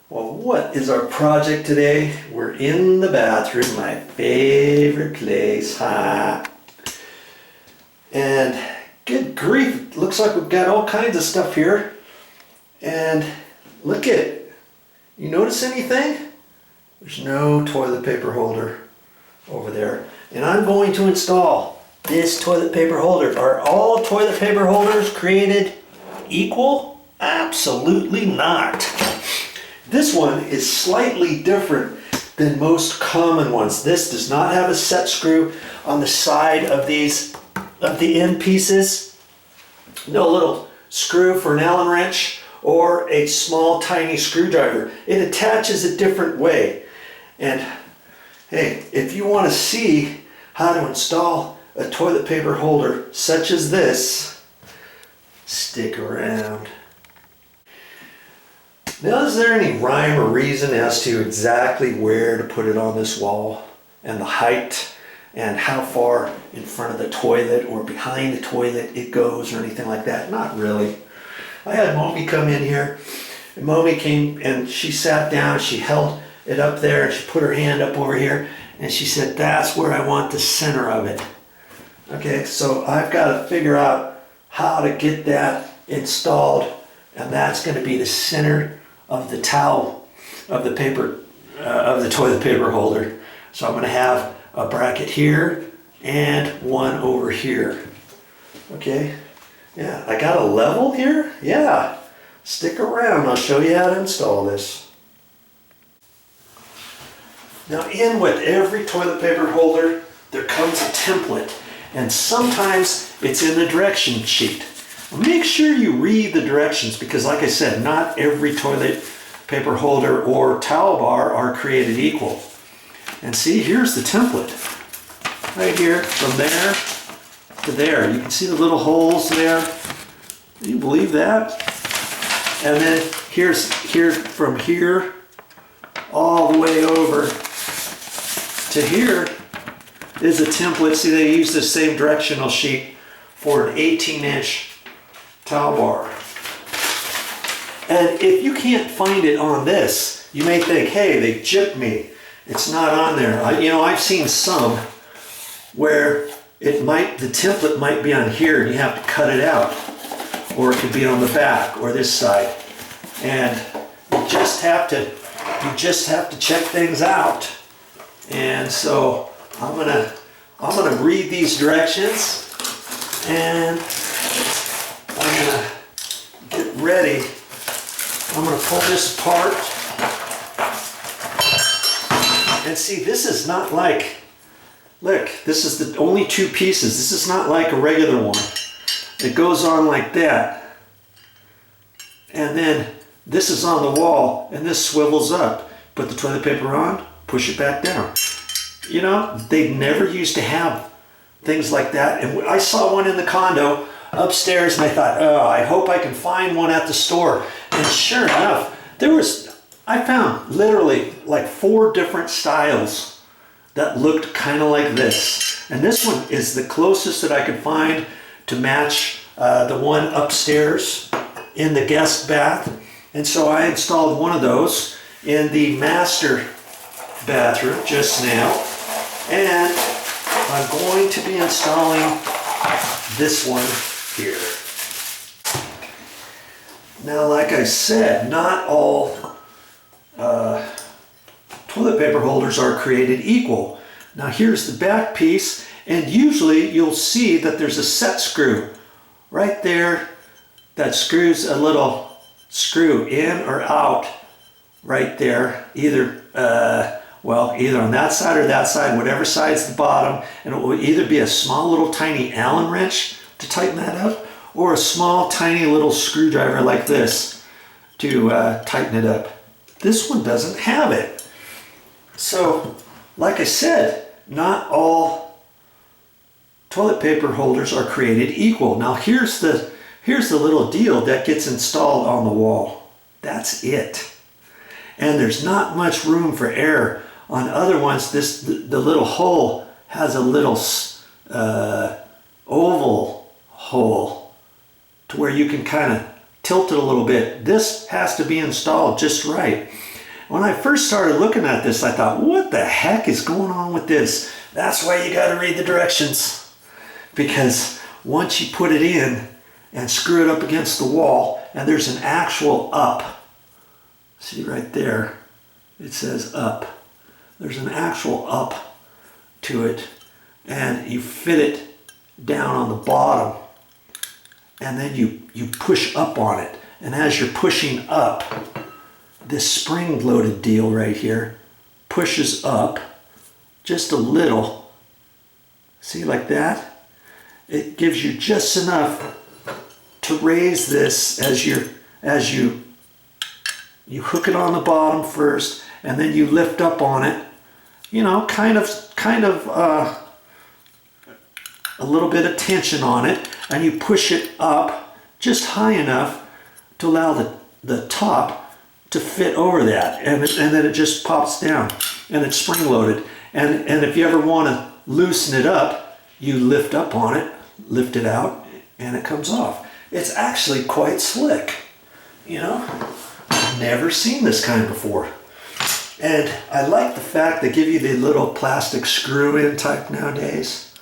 Well, what is our project today? We're in the bathroom, my favorite place, And good grief, it looks like we've got all kinds of stuff here. And look at it. You notice anything? There's no toilet paper holder over there. And I'm going to install this toilet paper holder. Are all toilet paper holders created equal? Absolutely not. This one is slightly different than most common ones. This does not have a set screw on the side of the end pieces. No little screw for an Allen wrench or a small tiny screwdriver. It attaches a different way. And hey, if you want to see how to install a toilet paper holder such as this, stick around. Now, is there any rhyme or reason as to exactly where to put it on this wall and the height and how far in front of the toilet or behind the toilet it goes or anything like that? Not really. I had Mommy come in here, and Mommy came and she sat down, she held it up there and she put her hand up over here and she said, that's where I want the center of it. Okay, so I've got to figure out how to get that installed, and that's going to be the center of the towel, of the paper, of the toilet paper holder. So I'm going to have a bracket here and one over here. Okay, yeah, I got a level here. Yeah, stick around, I'll show you how to install this. Now, in with every toilet paper holder there comes a template, and sometimes it's in the direction sheet. Make sure you read the directions, because like I said, not every toilet paper holder or towel bar are created equal. And see, here's the template. Right here, from there to there. You can see the little holes there. Can you believe that? And then here's from here all the way over to here is a template. See, they use the same directional sheet for an 18-inch towel bar. And if you can't find it on this, you may think, hey, they gypped me. It's not on there. I've seen some where the template might be on here and you have to cut it out. Or it could be on the back or this side. And you just have to check things out. And so I'm gonna read these directions, and I'm gonna get ready. I'm gonna pull this apart. And see, this is not like, look, this is the only two pieces. This is not like a regular one. It goes on like that. And then this is on the wall, and this swivels up. Put the toilet paper on, push it back down. You know, they never used to have things like that. And I saw one in the condo upstairs, and I thought, oh, I hope I can find one at the store. And sure enough, I found literally like 4 different styles that looked kind of like this. And this one is the closest that I could find to match the one upstairs in the guest bath. And so I installed one of those in the master bathroom just now. And I'm going to be installing this one here. Now, like I said, not all toilet paper holders are created equal. Now here's the back piece, and usually you'll see that there's a set screw right there that screws a little screw in or out right there, either on that side or that side, whatever side's the bottom, and it will either be a small little tiny Allen wrench to tighten that up, or a small tiny little screwdriver like this to tighten it up. This one doesn't have it. So, like I said, not all toilet paper holders are created equal. Now here's the little deal that gets installed on the wall. That's it. And there's not much room for error. On other ones, the little hole has a little oval hole to where you can kind of tilt it a little bit. This has to be installed just right. when I first started looking at this, I thought, what the heck is going on with this? That's why you got to read the directions. Because once you put it in and screw it up against the wall, and there's an actual up. See right there, it says up. There's an actual up to it, and you fit it down on the bottom, and then you push up on it. And as you're pushing up, this spring-loaded deal right here pushes up just a little. See, like that? It gives you just enough to raise this as you hook it on the bottom first, and then you lift up on it. You know, kind of a little bit of tension on it, and you push it up just high enough to allow the top to fit over that, and then it just pops down, and it's spring-loaded. And if you ever want to loosen it up, you lift up on it, lift it out, and it comes off. It's actually quite slick, you know? I've never seen this kind before. And I like the fact they give you the little plastic screw-in type nowadays.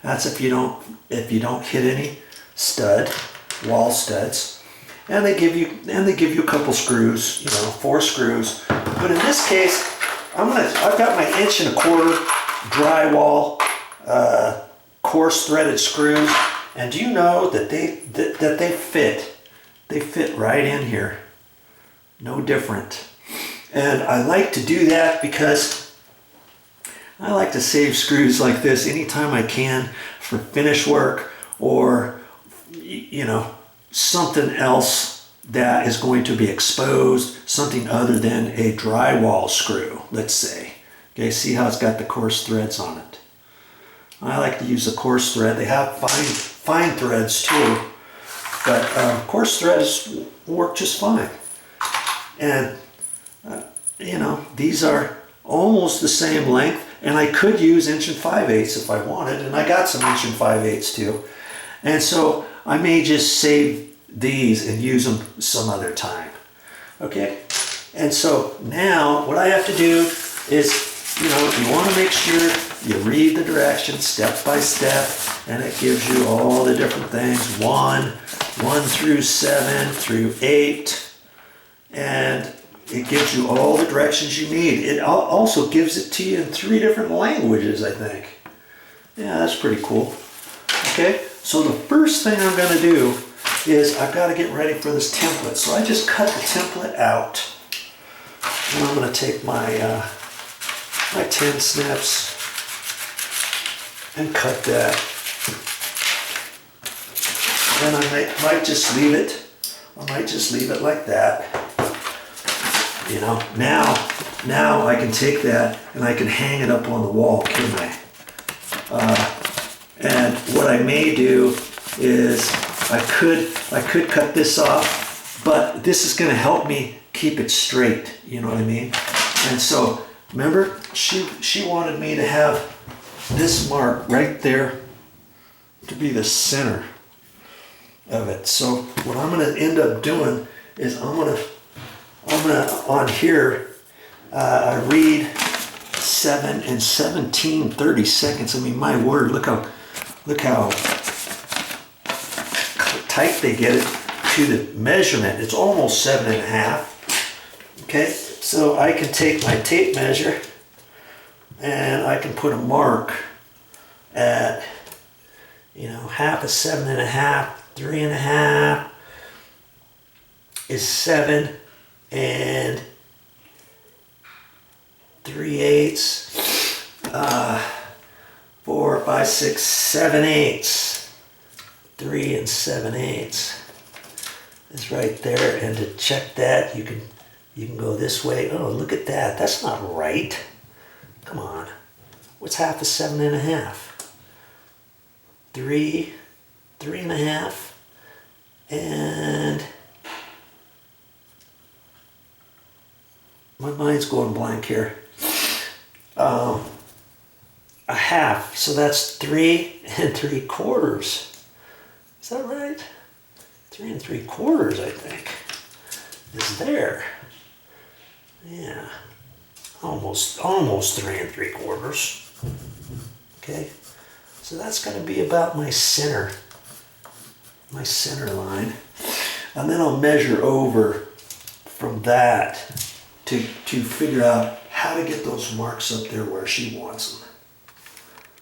That's if you don't hit any wall studs. And they give you a couple screws, you know, 4 screws. But in this case, I've got my 1.25" drywall coarse threaded screws, and do you know that they fit? They fit right in here, no different. And I like to do that because I like to save screws like this anytime I can for finish work, or you know, something else that is going to be exposed, something other than a drywall screw, let's say. Okay, see how it's got the coarse threads on it. I like to use a coarse thread. They have fine threads too, but coarse threads work just fine. And you know, these are almost the same length, and I could use 1 5/8" if I wanted, and I got some 1 5/8" too. And so I may just save these and use them some other time. Okay? And so now what I have to do is, you know, you want to make sure you read the directions step by step, and it gives you all the different things, 1 through 7 through 8, and it gives you all the directions you need. It also gives it to you in 3 different languages, I think. Yeah, that's pretty cool. Okay, so the first thing I'm going to do is I've got to get ready for this template. So I just cut the template out. And I'm going to take my 10 snips and cut that. And I might just leave it. I might just leave it like that. You know, now I can take that and I can hang it up on the wall, couldn't I? And what I may do is I could cut this off, but this is going to help me keep it straight. You know what I mean? And so remember, she wanted me to have this mark right there to be the center of it. So what I'm going to end up doing is I'm gonna on here I read 7 and 17/32. I mean, my word, look how tight they get it to the measurement. It's almost 7.5. Okay, so I can take my tape measure and I can put a mark at, you know, half of 7.5, 3.5 is 7 and 3/8, 4, 5, 6, 7/8, 3 and 7/8 is right there. And to check that, you can go this way. Oh, look at that. That's not right. Come on. What's half of 7.5? 3, 3.5, and my mind's going blank here. A half, so that's 3 3/4. Is that right? 3 3/4, I think, is there. Yeah, almost 3 3/4. Okay, so that's going to be about my center line. And then I'll measure over from that to figure out how to get those marks up there where she wants them.